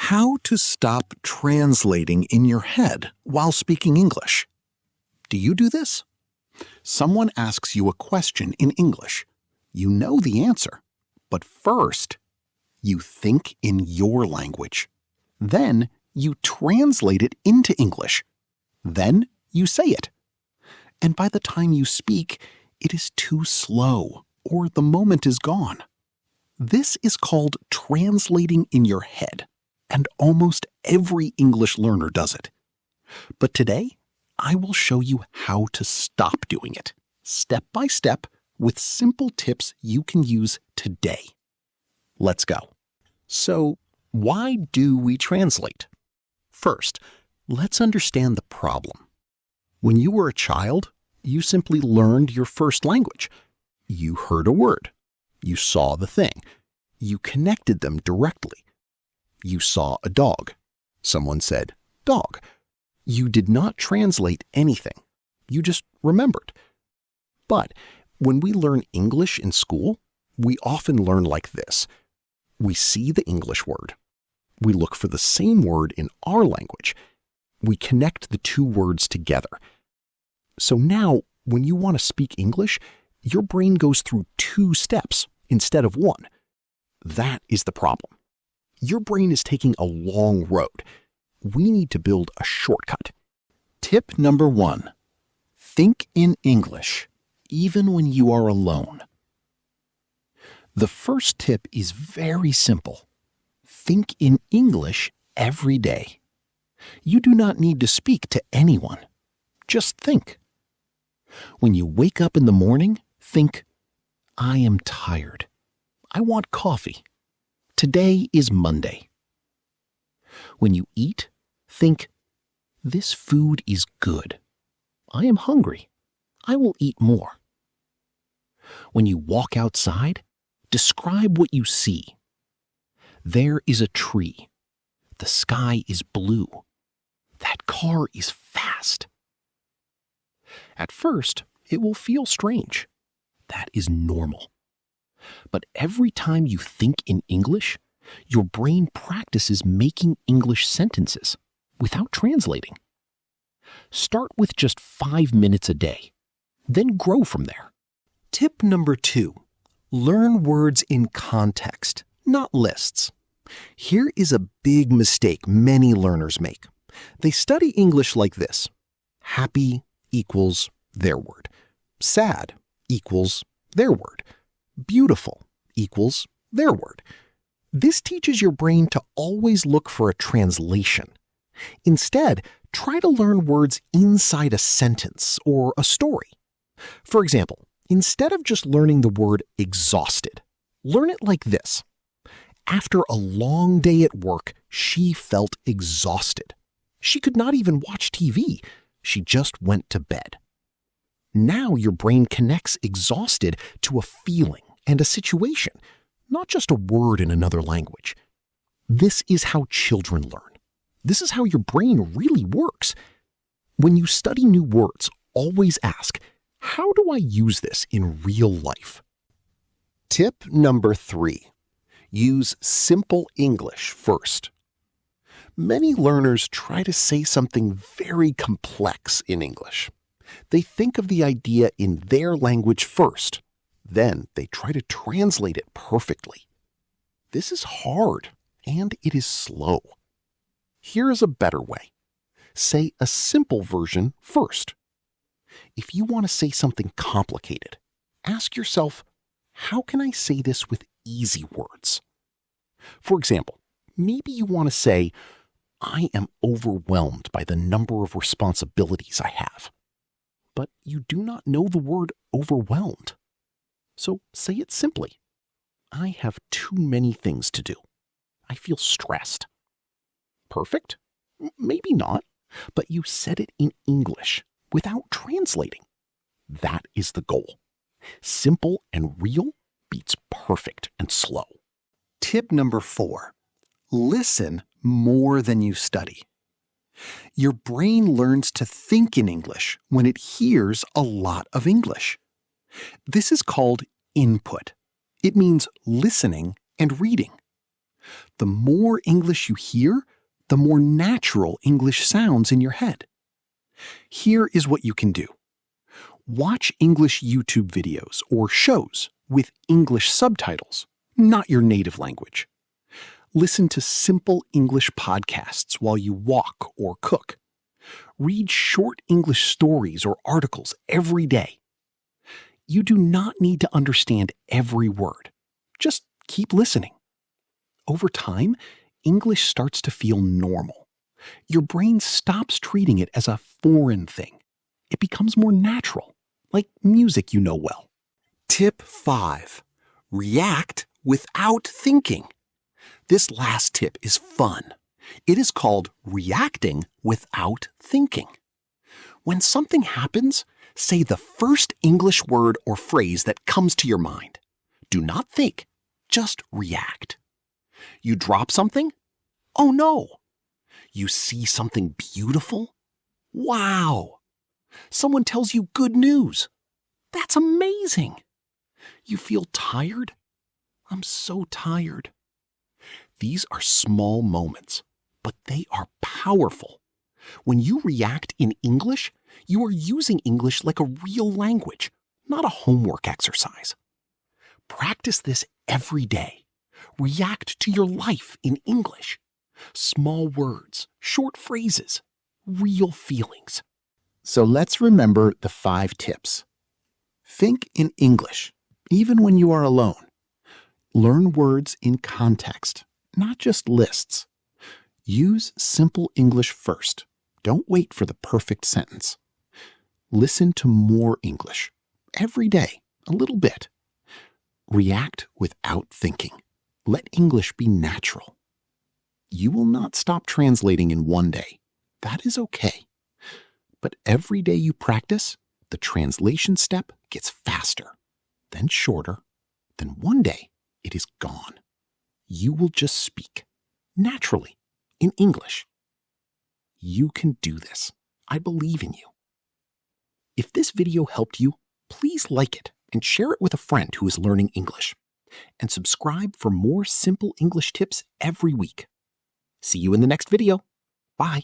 How to stop translating in your head while speaking English. Do you do this? Someone asks you a question in English. You know the answer, but first, you think in your language. Then, you translate it into English. Then, you say it. And by the time you speak, it is too slow, or the moment is gone. This is called translating in your head, and almost every English learner does it. But today, I will show you how to stop doing it, step by step, with simple tips you can use today. Let's go. So, why do we translate? First, let's understand the problem. When you were a child, you simply learned your first language. You heard a word. You saw the thing. You connected them directly. You saw a dog. Someone said, dog. You did not translate anything. You just remembered. But when we learn English in school, we often learn like this. We see the English word. We look for the same word in our language. We connect the two words together. So now, when you want to speak English, your brain goes through two steps instead of one. That is the problem. Your brain is taking a long road. We need to build a shortcut. Tip number 1. Think in English, even when you are alone. The first tip is very simple. Think in English every day. You do not need to speak to anyone. Just think. When you wake up in the morning, think, I am tired. I want coffee. Today is Monday. When you eat, think, this food is good. I am hungry. I will eat more. When you walk outside, describe what you see. There is a tree. The sky is blue. That car is fast. At first, it will feel strange. That is normal. But every time you think in English, your brain practices making English sentences without translating. Start with just 5 minutes a day, then grow from there. Tip number 2. Learn words in context, not lists. Here is a big mistake many learners make. They study English like this. Happy equals their word. Sad equals their word. Beautiful equals their word. This teaches your brain to always look for a translation. Instead, try to learn words inside a sentence or a story. For example, instead of just learning the word exhausted, learn it like this. After a long day at work, she felt exhausted. She could not even watch TV. She just went to bed. Now your brain connects exhausted to a feeling and a situation, not just a word in another language. This is how children learn. This is how your brain really works. When you study new words, always ask, how do I use this in real life? Tip number 3. Use simple English first. Many learners try to say something very complex in English. They think of the idea in their language first. Then they try to translate it perfectly. This is hard, and it is slow. Here is a better way. Say a simple version first. If you want to say something complicated, ask yourself, how can I say this with easy words? For example, maybe you want to say, I am overwhelmed by the number of responsibilities I have. But you do not know the word overwhelmed. So say it simply. I have too many things to do. I feel stressed. Perfect? Maybe not, but you said it in English without translating. That is the goal. Simple and real beats perfect and slow. Tip number 4. Listen more than you study. Your brain learns to think in English when it hears a lot of English. This is called input. It means listening and reading. The more English you hear, the more natural English sounds in your head. Here is what you can do. Watch English YouTube videos or shows with English subtitles, not your native language. Listen to simple English podcasts while you walk or cook. Read short English stories or articles every day. You do not need to understand every word. Just keep listening. Over time, English starts to feel normal. Your brain stops treating it as a foreign thing. It becomes more natural, like music you know well. Tip 5. React without thinking. This last tip is fun. It is called reacting without thinking. When something happens, say the first English word or phrase that comes to your mind. Do not think, just react. You drop something? Oh no! You see something beautiful? Wow! Someone tells you good news. That's amazing! You feel tired? I'm so tired. These are small moments, but they are powerful. When you react in English, you are using English like a real language, not a homework exercise. Practice this every day. React to your life in English. Small words, short phrases, real feelings. So let's remember the 5 tips. Think in English, even when you are alone. Learn words in context, not just lists. Use simple English first. Don't wait for the perfect sentence. Listen to more English. Every day, a little bit. React without thinking. Let English be natural. You will not stop translating in one day. That is okay. But every day you practice, the translation step gets faster, then shorter, then one day it is gone. You will just speak, naturally, in English. You can do this. I believe in you. If this video helped you, please like it and share it with a friend who is learning English. And subscribe for more simple English tips every week. See you in the next video. Bye.